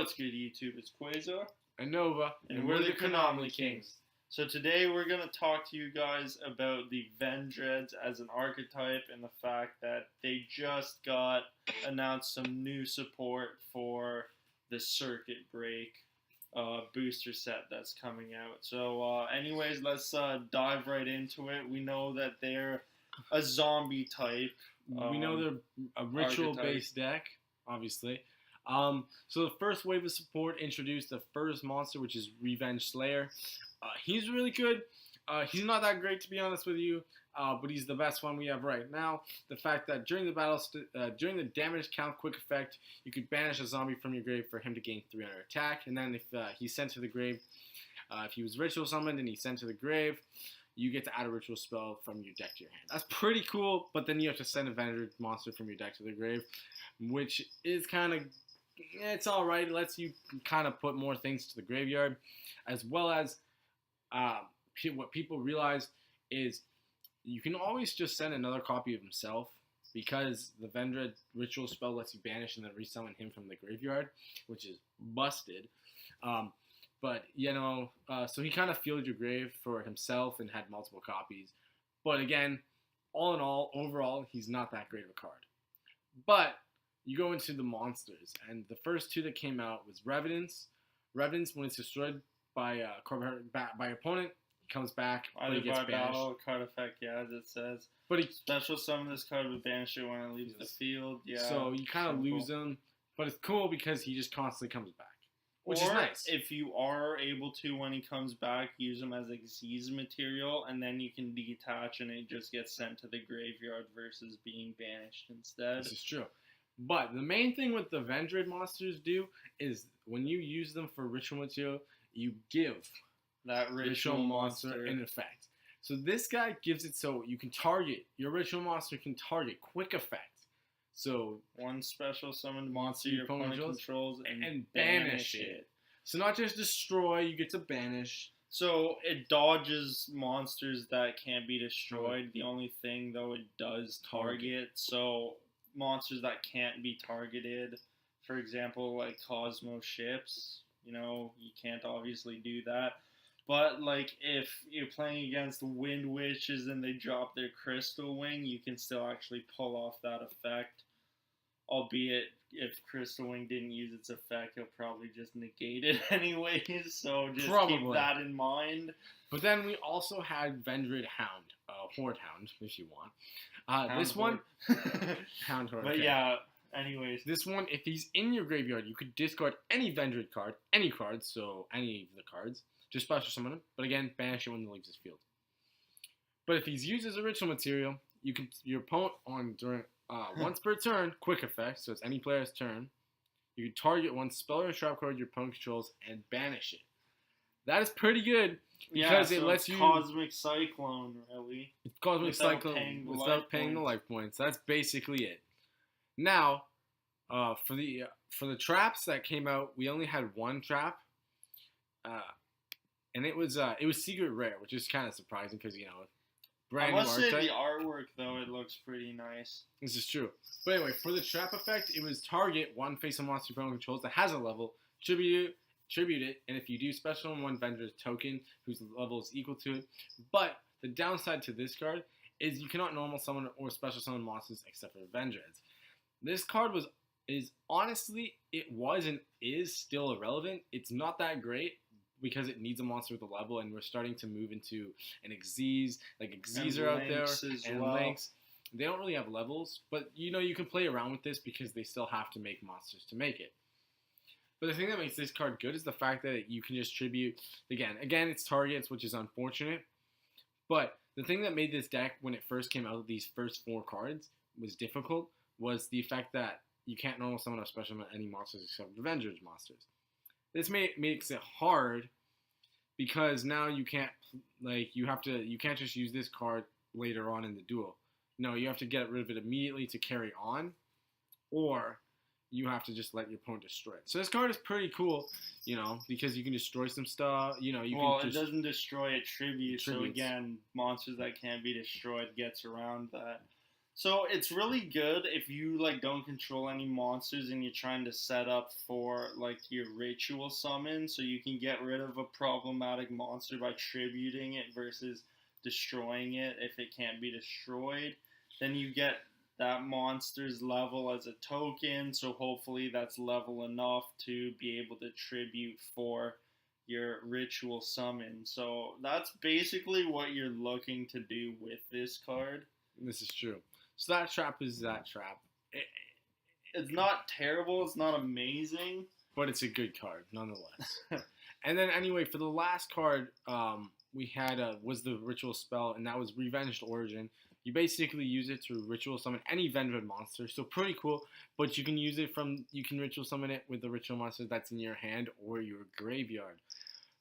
What's good, YouTube? It's Quasar, and Nova, and we're the Chronomaly Kings. So today we're going to talk to you guys about the vendreads as an archetype and the fact that they just got announced some new support for the circuit break booster set that's coming out. So anyways, let's dive right into it. We know that they're a zombie type. We know they're a ritual-based deck, obviously. So the first wave of support introduced the first monster, which is Revenge Slayer. He's really good. He's not that great, to be honest with you, but he's the best one we have right now. The fact that during the battle, during the damage count quick effect, you could banish a zombie from your grave for him to gain 300 attack, and then if he's sent to the grave, if he was ritual summoned and he's sent to the grave, you get to add a ritual spell from your deck to your hand. That's pretty cool, but then you have to send a vendread monster from your deck to the grave, which is kind of, it's alright. It lets you kind of put more things to the graveyard, as well as what people realize is you can always just send another copy of himself, because the vendread ritual spell lets you banish and then resummon him from the graveyard, which is busted. But, you know, so he kind of filled your grave for himself and had multiple copies. But again, all in all, overall, he's not that great of a card. But you go into the monsters, and the first two that came out was Revenants. Revenants, when it's destroyed by opponent, he comes back, but he gets by banished. battle, card effect, yeah, as it says. But he special summon this card with banish it when it leaves the field. Yeah. So you kind of lose him, but it's cool because he just constantly comes back, which is nice. If you are able to, when he comes back, use him as Xyz material, and then you can detach and it just gets sent to the graveyard versus being banished instead. This is true. But the main thing with the vendread monsters do is when you use them for ritual material, you give that ritual monster in effect. So this guy gives it so you can target, your ritual monster can target quick effect. So one special summoned monster your opponent controls and banish it. So not just destroy, you get to banish. So it dodges monsters that can't be destroyed. The only thing, though, it does target. So monsters that can't be targeted, for example, like Cosmo ships, you know, you can't obviously do that. But, like, if you're playing against Wind Witches and they drop their Crystal Wing, you can still actually pull off that effect. Albeit, if Crystal Wing didn't use its effect, he'll probably just negate it anyways. So just keep that in mind. But then we also had Vendread Hound, Horde Hound, if you want. This one, Hound Horde. But okay. Yeah, anyways. This one, if he's in your graveyard, you could discard any Vendread card, any cards, so any of the cards. Just special summon him, but again, banish it when he leaves his field. But if he's used as a ritual material, you can your opponent during once per turn, quick effect, so it's any player's turn. You can target one spell or trap card your opponent controls and banish it. That is pretty good because it lets you Cosmic Cyclone, really. It's Cosmic Cyclone without paying the life points. That's basically it. Now, for the traps that came out, we only had one trap. And it was secret rare, which is kind of surprising because, you know, brand new archetype. I must say the artwork, though, it looks pretty nice. This is true. But anyway, for the trap effect, it was target one face-up monster opponent controls that has a level, tribute it, and if you do special on one vendor's token whose level is equal to it. But the downside to this card is you cannot normal summon or special summon monsters except for vendreads. This card is honestly, it was and is still irrelevant. It's not that great, because it needs a monster with a level, and we're starting to move into an Xyz, like Xyz are out there, and Lynx. They don't really have levels, but you know you can play around with this because they still have to make monsters to make it. But the thing that makes this card good is the fact that you can just tribute, again it's targets, which is unfortunate, but the thing that made this deck, when it first came out, these first 4 cards, was difficult, was the fact that you can't normal summon or special summon any monsters except Avengers monsters. This makes it hard because now you can't you can't just use this card later on in the duel. No, you have to get rid of it immediately to carry on, or you have to just let your opponent destroy it. So this card is pretty cool, you know, because you can destroy some stuff. You know, it doesn't destroy a tribute. So again, monsters that can't be destroyed gets around that. So it's really good if you like don't control any monsters and you're trying to set up for like your ritual summon, so you can get rid of a problematic monster by tributing it versus destroying it if it can't be destroyed. Then you get that monster's level as a token, so hopefully that's level enough to be able to tribute for your ritual summon. So that's basically what you're looking to do with this card. This is true. So that trap is that trap. It's not terrible. It's not amazing, but it's a good card nonetheless. And then anyway, for the last card, we had was the ritual spell, and that was Revenged Origin. You basically use it to ritual summon any vendread monster, so pretty cool. But you can use it you can ritual summon it with the ritual monster that's in your hand or your graveyard.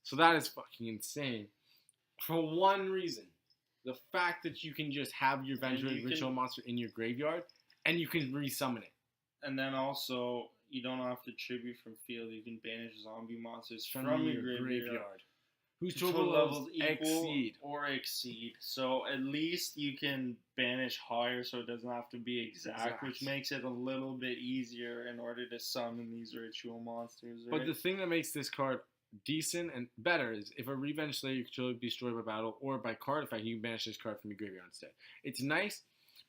So that is fucking insane. For one reason. The fact that you can just have your vendread ritual monster in your graveyard, and you can resummon it. And then also, you don't have to tribute from field. You can banish zombie monsters from your graveyard. Whose total levels exceed. Or exceed. So at least you can banish higher, so it doesn't have to be exact. Which makes it a little bit easier in order to summon these ritual monsters. Right? But the thing that makes this card decent and better is if a Revenge Slayer you control be destroyed by battle or by card effect, you can banish this card from your graveyard instead. It's nice,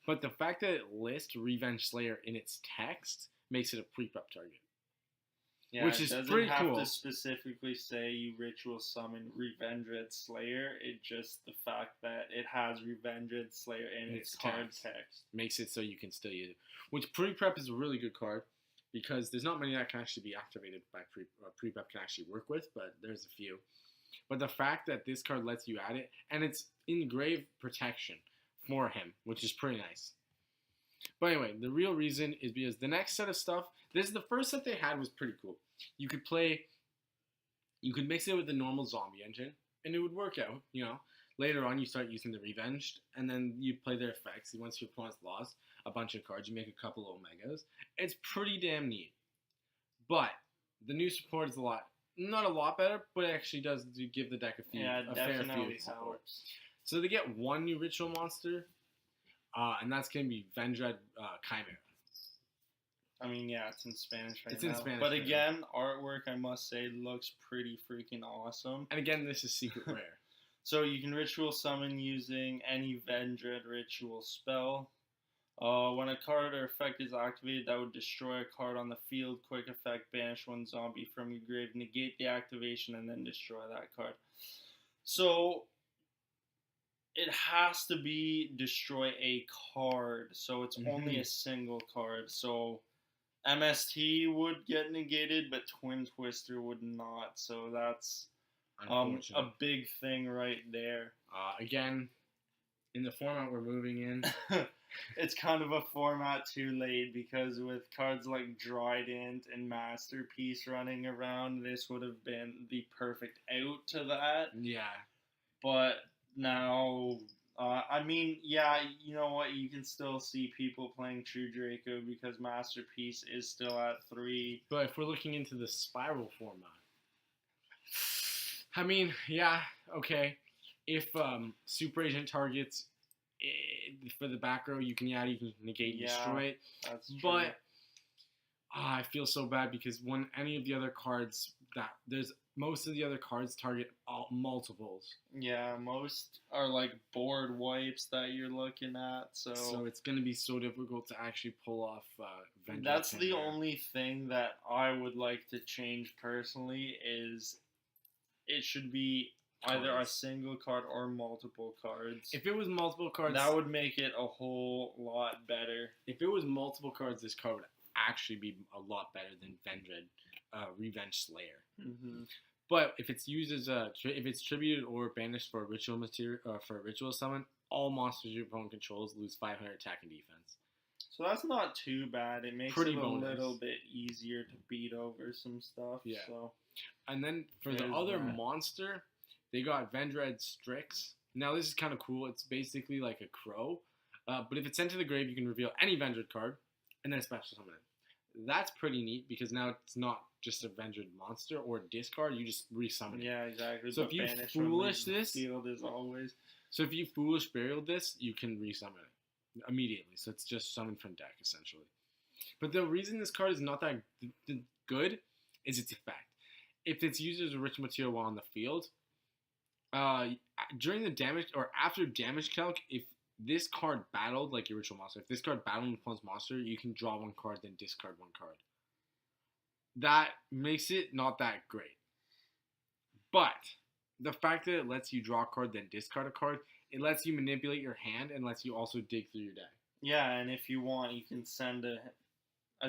but the fact that it lists Revenge Slayer in its text makes it a pre-prep target. Yeah, which is pretty cool. It doesn't have to specifically say you ritual summon Vendread Slayer. It just the fact that it has Vendread Slayer in its card text makes it so you can still use it. Which pre-prep is a really good card. Because there's not many that can actually be activated by pre-prep can actually work with, but there's a few. But the fact that this card lets you add it, and it's engrave protection for him, which is pretty nice. But anyway, the real reason is because the next set of stuff, this is the first set they had was pretty cool. You could mix it with the normal zombie engine, and it would work out, you know. Later on, you start using the Revenged, and then you play their effects. Once your opponent's lost a bunch of cards, you make a couple of Omegas. It's pretty damn neat. But the new support is not a lot better, but it actually does give the deck a fair few support. So they get one new ritual monster, and that's going to be Vendread Chimera. I mean, yeah, it's in Spanish right now. It's in Spanish. But again, artwork, I must say, looks pretty freaking awesome. And again, this is secret rare. So you can ritual summon using any Vendread ritual spell. When a card or effect is activated that would destroy a card on the field, quick effect, banish one zombie from your grave, negate the activation, and then destroy that card. So it has to be destroy a card, so it's only a single card. So MST would get negated, but Twin Twister would not. So that's a big thing right there. Again, in the format we're moving in, it's kind of a format too late because with cards like Trident and Masterpiece running around, this would have been the perfect out to that. Yeah. But now, I mean, yeah, you know what? You can still see people playing True Draco because Masterpiece is still at 3. But if we're looking into the Spiral format, I mean, yeah, okay. If Super Agent targets for the back row, you can negate and destroy it. That's true. But I feel so bad because when any of the other cards most of the other cards target multiples. Yeah, most are like board wipes that you're looking at. So it's going to be so difficult to actually pull off Vendread. That's the only thing that I would like to change personally is it should be either a single card or multiple cards. If it was multiple cards, that would make it a whole lot better. If it was multiple cards, this card would actually be a lot better than Vendread Revenge Slayer. Mm-hmm. But if it's used as if it's tributed or banished for a ritual material for a ritual summon, all monsters your opponent controls lose 500 attack and defense. So that's not too bad. It makes it a little bit easier to beat over some stuff. Yeah. So. And then for the other monster, they got Vendread Strix. Now this is kind of cool. It's basically like a crow. But if it's sent to the grave, you can reveal any Vendread card and then special summon it. That's pretty neat because now it's not just a Vendread monster or a discard. You just resummon it. Yeah, exactly. So if you foolish this, field is always. So if you foolish burial this, you can resummon it. immediately. So it's just summoned from deck essentially. But the reason this card is not that good is its effect. If it's used as a ritual material while on the field, during the damage or after damage calc, if this card battled like your ritual monster, if this card battled an opponent's monster, you can draw one card, then discard one card. That makes it not that great. But the fact that it lets you draw a card, then discard a card, it lets you manipulate your hand and lets you also dig through your deck. Yeah, and if you want, you can send a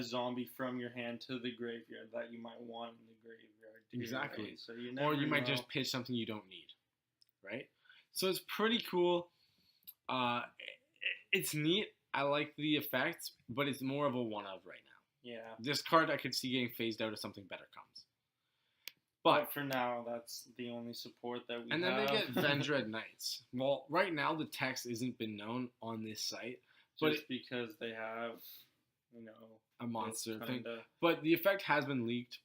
zombie from your hand to the graveyard that you might want in the graveyard. Exactly. Right? So you or you might just pitch something you don't need, right? So it's pretty cool. It's neat. I like the effects, but it's more of a one-of right now. Yeah. This card I could see getting phased out if something better comes. But for now, that's the only support that we have. And then they get vendread Knights. Well, right now the text isn't been known on this site. Just because they have, a monster thing. But the effect has been leaked.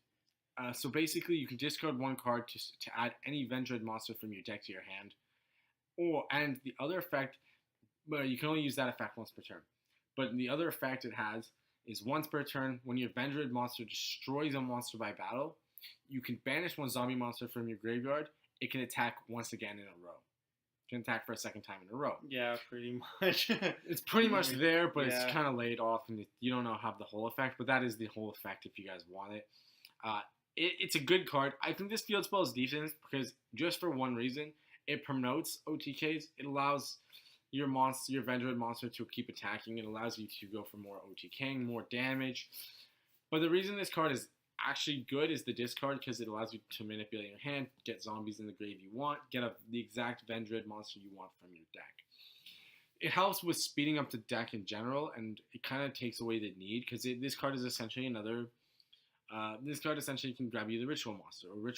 So basically, you can discard one card to add any vendread monster from your deck to your hand. And the other effect, you can only use that effect once per turn. But the other effect it has is once per turn, when your vendread monster destroys a monster by battle, you can banish one zombie monster from your graveyard. It can attack once again in a row. It can attack for a second time in a row. Yeah, pretty much. It's pretty much there, but it's kind of laid off, and you don't have the whole effect. But that is the whole effect if you guys want it. It's a good card. I think this field spell is decent because just for one reason, it promotes OTKs. It allows your vendread monster to keep attacking. It allows you to go for more OTKing, more damage. But the reason this card is actually good is the discard because it allows you to manipulate your hand, get zombies in the grave you want, get the exact vendread monster you want from your deck. It helps with speeding up the deck in general, and it kind of takes away the need because this card is essentially another. This card essentially can grab you the ritual monster, or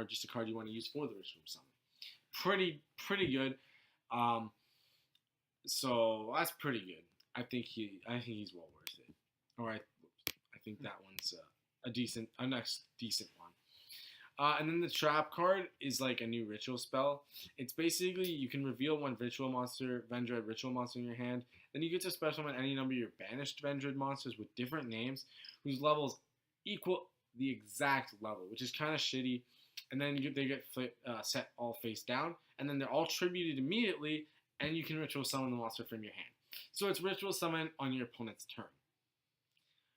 just a card you want to use for the ritual summon. Pretty good. So that's pretty good. I think he's well worth it. All right. I think that one's a next decent one. And then the trap card is like a new ritual spell. It's basically you can reveal one vendread ritual monster in your hand. Then you get to special summon any number of your banished vendread monsters with different names whose levels equal the exact level, which is kind of shitty. And then they get set all face down, and then they're all tributed immediately, and you can ritual summon the monster from your hand. So it's ritual summon on your opponent's turn,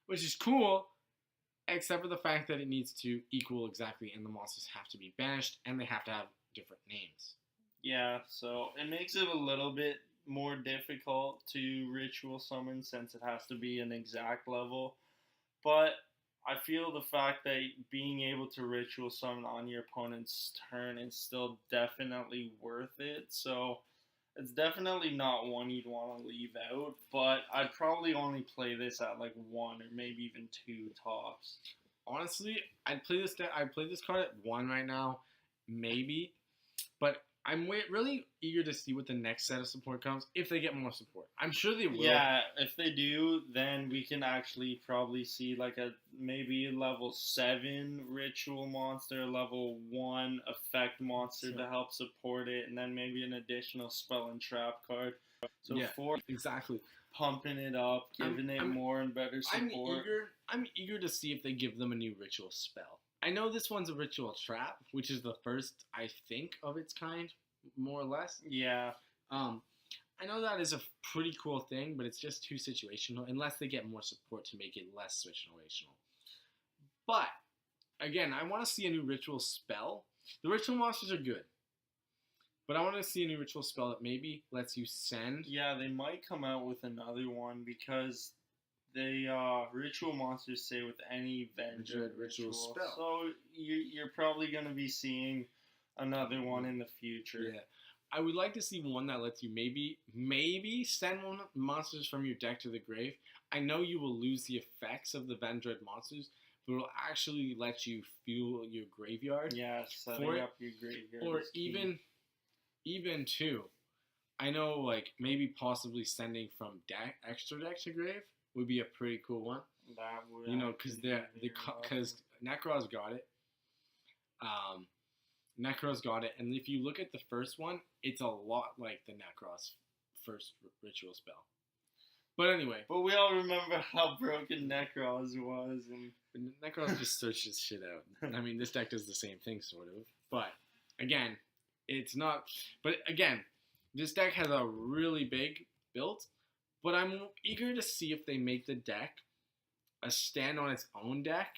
which is cool, except for the fact that it needs to equal exactly, and the monsters have to be banished, and they have to have different names. Yeah, so it makes it a little bit more difficult to ritual summon since it has to be an exact level. But I feel the fact that being able to ritual summon on your opponent's turn is still definitely worth it. So it's definitely not one you'd want to leave out, but I'd probably only play this at like 1 or maybe even 2 tops. Honestly, I'd play this card at 1 right now, maybe, but I'm really eager to see what the next set of support comes, if they get more support. I'm sure they will. Yeah, if they do, then we can actually probably see like maybe level 7 ritual monster, level 1 effect monster to help support it, and then maybe an additional spell and trap card. So yeah, for exactly pumping it up, giving it more and better support. I'm eager to see if they give them a new ritual spell. I know this one's a ritual trap, which is the first, I think, of its kind, more or less. Yeah. I know that is a pretty cool thing, but it's just too situational, unless they get more support to make it less situational. But, again, I want to see a new ritual spell. The ritual monsters are good, but I want to see a new ritual spell that maybe lets you send. Yeah, they might come out with another one because they ritual monsters say with any vendread ritual spell. So you're probably going to be seeing another one in the future. Yeah. I would like to see one that lets you maybe send one monsters from your deck to the grave. I know you will lose the effects of the vendread monsters, but it will actually let you fuel your graveyard. Yeah, setting up your graveyard. Or even too, I know like maybe possibly sending from extra deck to grave would be a pretty cool one. That would, because Necros got it. Necros got it, and if you look at the first one, it's a lot like the Necros first ritual spell. But anyway. But we all remember how broken Necros was. And Necros just searches shit out. I mean, this deck does the same thing, sort of. But, again, it's not... But, again, this deck has a really big build. But I'm eager to see if they make the deck a stand on its own deck.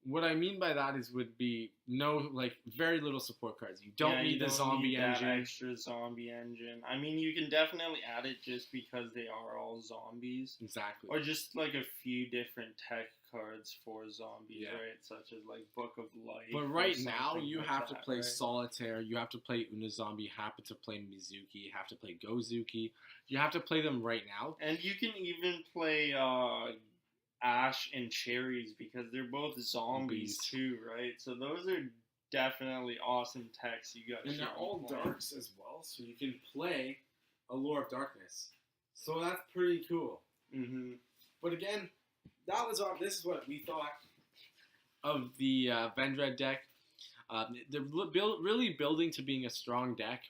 What I mean by that would be very little support cards. You don't need the zombie engine. That extra zombie engine. I mean, you can definitely add it just because they are all zombies. Exactly. Or just like a few different tech cards for zombies, right? Such as like Book of Life. But right now, you have to play Solitaire. You have to play Unazombie. You have to play Mizuki. You have to play Gozuki. You have to play them right now. And you can even play Ash and Cherries because they're both zombies too, right? So those are definitely awesome techs you got. And they're all darks as well, so you can play Allure of Darkness. So that's pretty cool. Mm-hmm. But again, this is what we thought of the Vendread deck. They're really building to being a strong deck.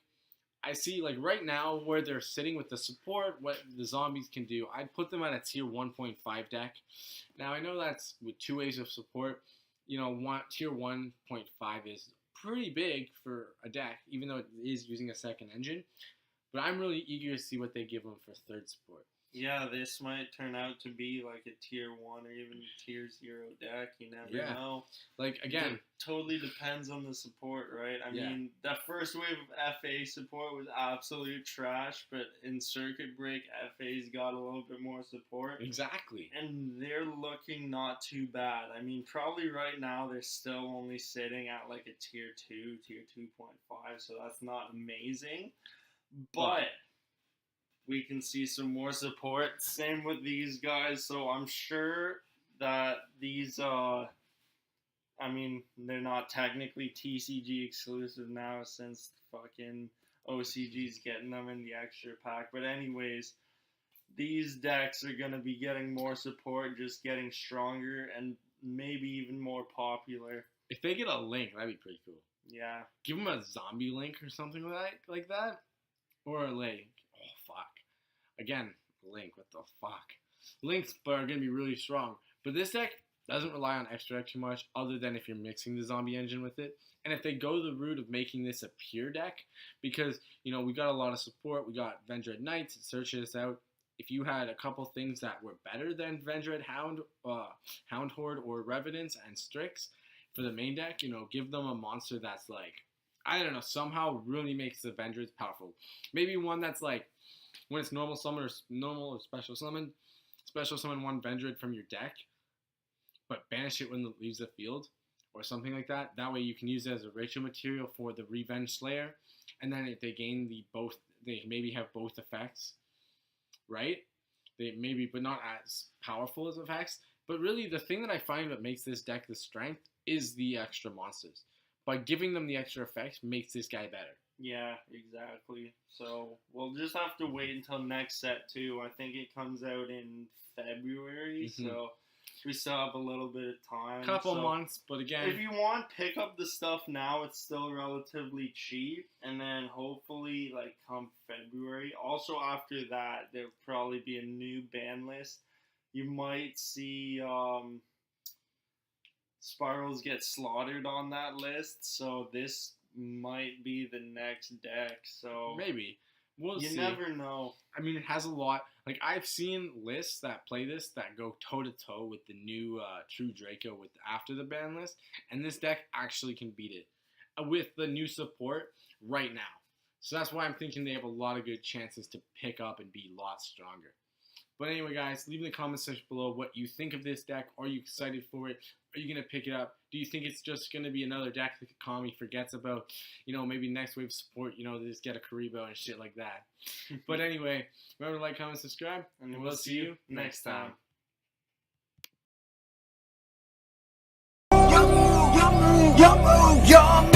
I see, like, right now, where they're sitting with the support, what the zombies can do, I'd put them at a tier 1.5 deck. Now, I know that's with 2 waves of support. You know, tier 1.5 is pretty big for a deck, even though it is using a second engine. But I'm really eager to see what they give them for third support. Yeah, this might turn out to be like a tier 1 or even tier 0 deck. You never know. Like, again, it totally depends on the support, right? I mean, that first wave of FA support was absolute trash, but in Circuit Break, FA's got a little bit more support. Exactly. And they're looking not too bad. I mean, probably right now they're still only sitting at like a tier 2, tier 2.5, so that's not amazing. But we can see some more support. Same with these guys. So I'm sure that these, I mean, they're not technically TCG exclusive now since fucking OCG's getting them in the extra pack. But anyways, these decks are going to be getting more support, just getting stronger and maybe even more popular. If they get a link, that'd be pretty cool. Yeah. Give them a zombie link or something like that. Or a link. Oh, fuck. Again, Link, what the fuck? Links are going to be really strong. But this deck doesn't rely on extra too much other than if you're mixing the zombie engine with it. And if they go the route of making this a pure deck, because, you know, we got a lot of support. We got Vendread Knights, it searches out. If you had a couple things that were better than Vendread Hound Horde or Revenants and Strix for the main deck, you know, give them a monster that's like, I don't know, somehow really makes the Vendreads powerful. Maybe one that's like, when it's normal or special summon one Vendread from your deck, but banish it when it leaves the field, or something like that. That way you can use it as a ritual material for the Revenge Slayer, and then if they gain they maybe have both effects, right? They maybe, but not as powerful as effects. But really, the thing that I find that makes this deck the strength is the extra monsters. By giving them the extra effects makes this guy better. Yeah, exactly. So we'll just have to wait until next set too. I think it comes out in February, so we still have a little bit of time. Couple months, but again, if you want, pick up the stuff now. It's still relatively cheap, and then hopefully, like, come February. Also, after that, there'll probably be a new ban list. You might see Spirals get slaughtered on that list, so this might be the next deck. So maybe we'll see. You never know. I mean, it has a lot. Like, I've seen lists that play this that go toe to toe with the new True Draco after the ban list, and this deck actually can beat it with the new support right now. So that's why I'm thinking they have a lot of good chances to pick up and be a lot stronger. But anyway, guys, leave in the comment section below what you think of this deck. Are you excited for it? Are you going to pick it up? Do you think it's just going to be another deck that Kami forgets about? You know, maybe next wave support, you know, they just get a Karibo and shit like that. But anyway, remember to like, comment, subscribe, and we'll see you next time. Your move,